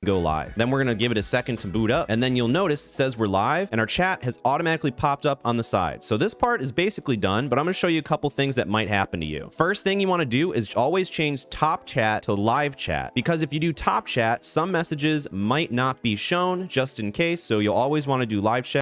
go live. Then we're going to give it a second to boot up, and then you'll notice it says we're live and our chat has automatically popped up on the side. So this part is basically done, but I'm going to show you a couple things that might happen to you. First thing you want to do is always change top chat to live chat, because if you do top chat, some messages might not be shown just in case. So you'll always want to do live chat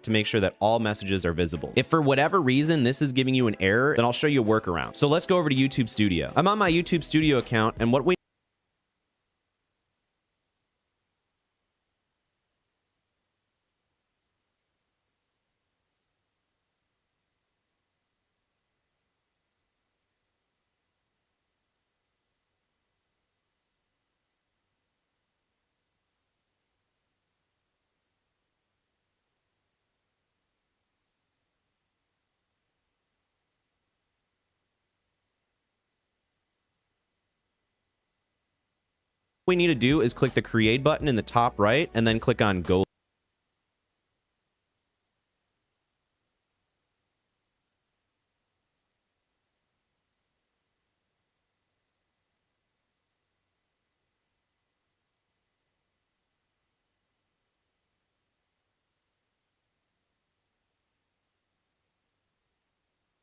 to make sure that all messages are visible. If for whatever reason this is giving you an error, then I'll show you a workaround. So let's go over to YouTube Studio. I'm on my YouTube Studio account, and what we need to do is click the create button in the top right and then click on go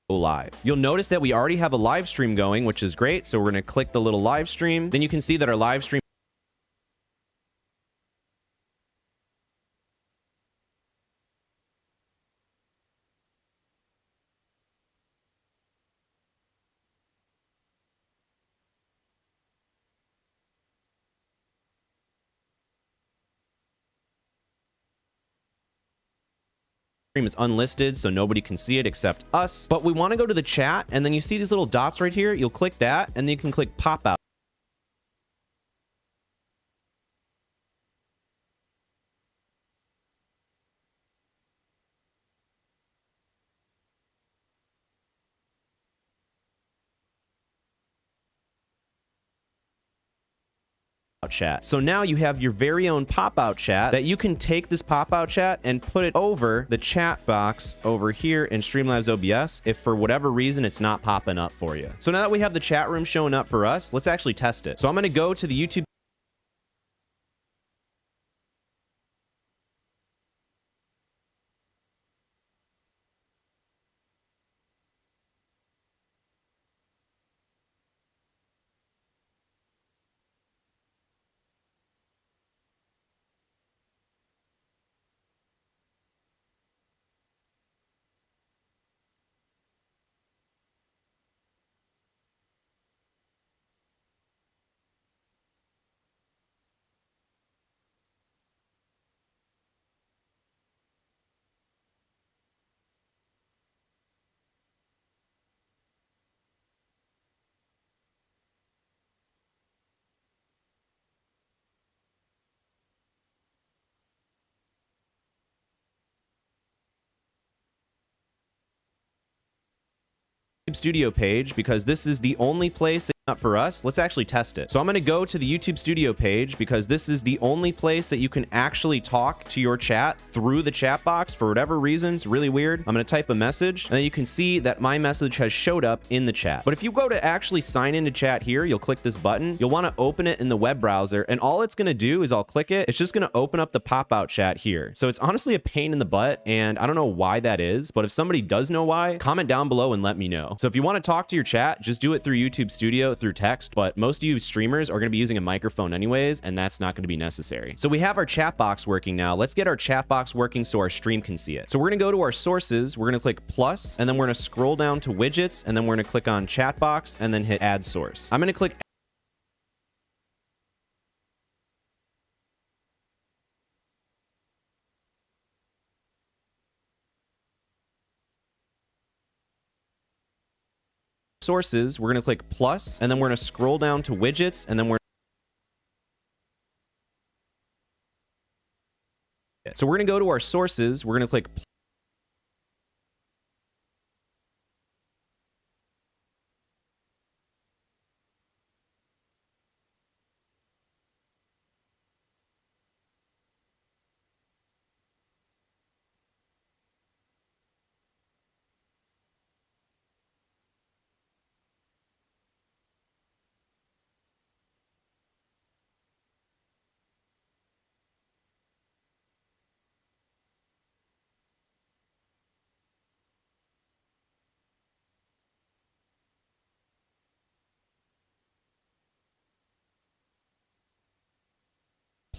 live. You'll notice that we already have a live stream going, which is great. So we're going to click the little live stream. Then you can see that our live stream is unlisted, so nobody can see it except us. But we want to go to the chat, and then you see these little dots right here. You'll click that, and then you can click pop out chat. So now you have your very own pop-out chat that you can take this pop-out chat and put it over the chat box over here in Streamlabs OBS if for whatever reason it's not popping up for you. So now that we have the chat room showing up for us, let's actually test it. So I'm going to go to the YouTube Studio page, because this is the only place that not for us. Let's actually test it. So I'm going to go to the YouTube Studio page, because this is the only place that you can actually talk to your chat through the chat box for whatever reason. It's really weird. I'm going to type a message, and then you can see that my message has showed up in the chat. But if you go to actually sign into chat here, you'll click this button. You'll want to open it in the web browser, and all it's going to do is I'll click it. It's just going to open up the pop-out chat here. So it's honestly a pain in the butt, and I don't know why that is, but if somebody does know why, comment down below and let me know. So if you want to talk to your chat, just do it through YouTube Studio through text, but most of you streamers are going to be using a microphone anyways, and that's not going to be necessary. So we have our chat box working now. Let's get our chat box working so our stream can see it. So we're going to go to our sources. We're going to click plus, and then we're going to scroll down to widgets, and then we're going to click on chat box and then hit add source. I'm going to click sources. We're going to click plus, and then we're going to scroll down to widgets, and then we're so we're going to go to our sources. We're going to click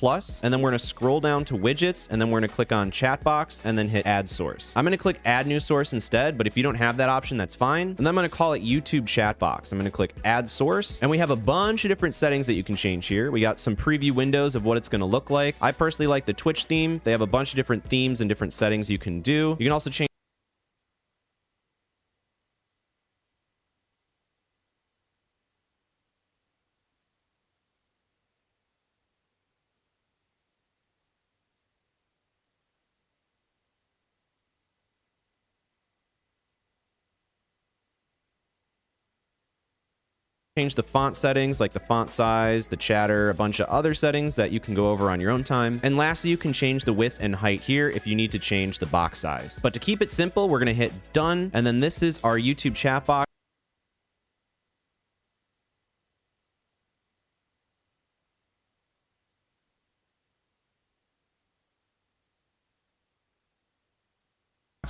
plus, and then we're going to scroll down to widgets, and then we're going to click on chat box and then hit add source. I'm going to click add new source instead, but if you don't have that option, that's fine. And then I'm going to call it YouTube chat box. I'm going to click add source, and we have a bunch of different settings that you can change here. We got some preview windows of what it's going to look like. I personally like the Twitch theme. They have a bunch of different themes and different settings you can do. You can also change the font settings like the font size, the chatter, a bunch of other settings that you can go over on your own time. And lastly, you can change the width and height here if you need to change the box size. But to keep it simple, we're going to hit done. And then this is our YouTube chat box.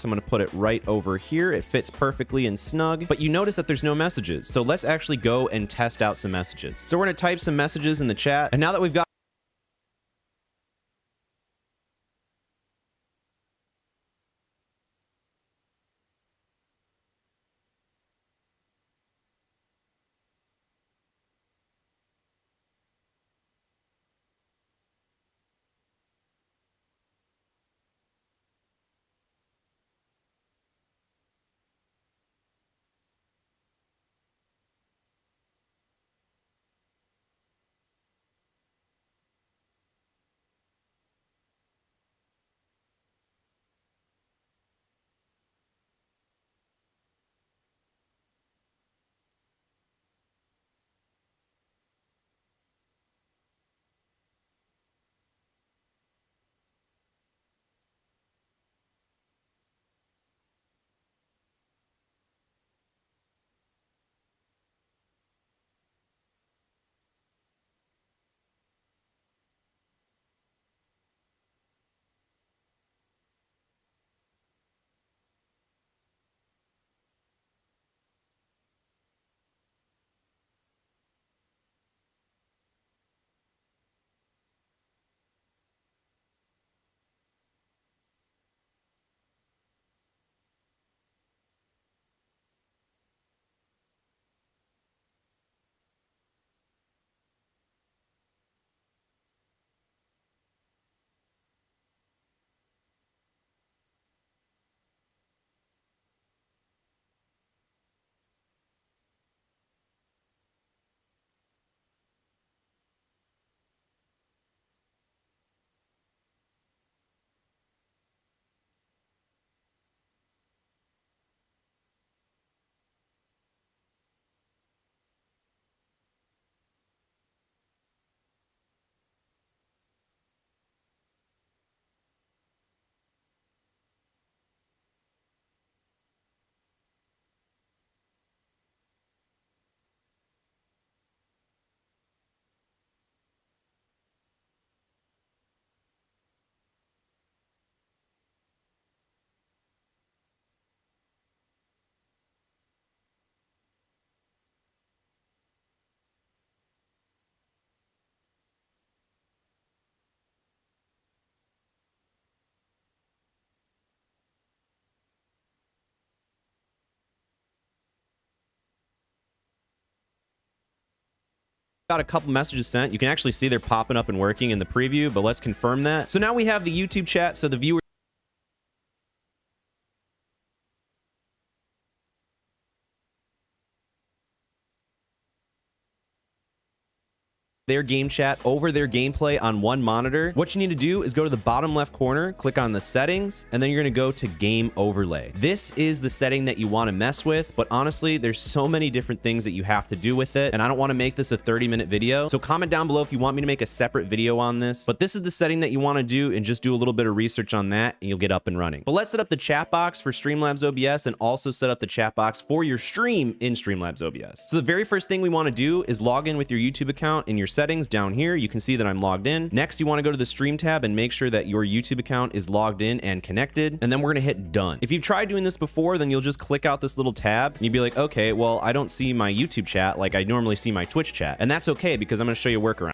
I'm going to put it right over here. It fits perfectly and snug, but you notice that there's no messages. So let's actually go and test out some messages. So we're going to type some messages in the chat. And now that we've got got a couple messages sent. You can actually see they're popping up and working in the preview, but let's confirm that. So now we have the YouTube chat. So the viewers their game chat over their gameplay on one monitor. What you need to do is go to the bottom left corner, click on the settings, and then you're going to go to game overlay. This is the setting that you want to mess with, but honestly, there's so many different things that you have to do with it, and I don't want to make this a 30-minute video. So comment down below if you want me to make a separate video on this, but this is the setting that you want to do, and just do a little bit of research on that and you'll get up and running. But let's set up the chat box for Streamlabs OBS and also set up the chat box for your stream in Streamlabs OBS. So the very first thing we want to do is log in with your YouTube account. In your settings down here, you can see that I'm logged in. Next, you want to go to the stream tab and make sure that your YouTube account is logged in and connected, and then we're going to hit done. If you've tried doing this before, then you'll just click out this little tab and you'd be like, okay, well, I don't see my YouTube chat like I normally see my Twitch chat, and that's okay because I'm going to show you a workaround.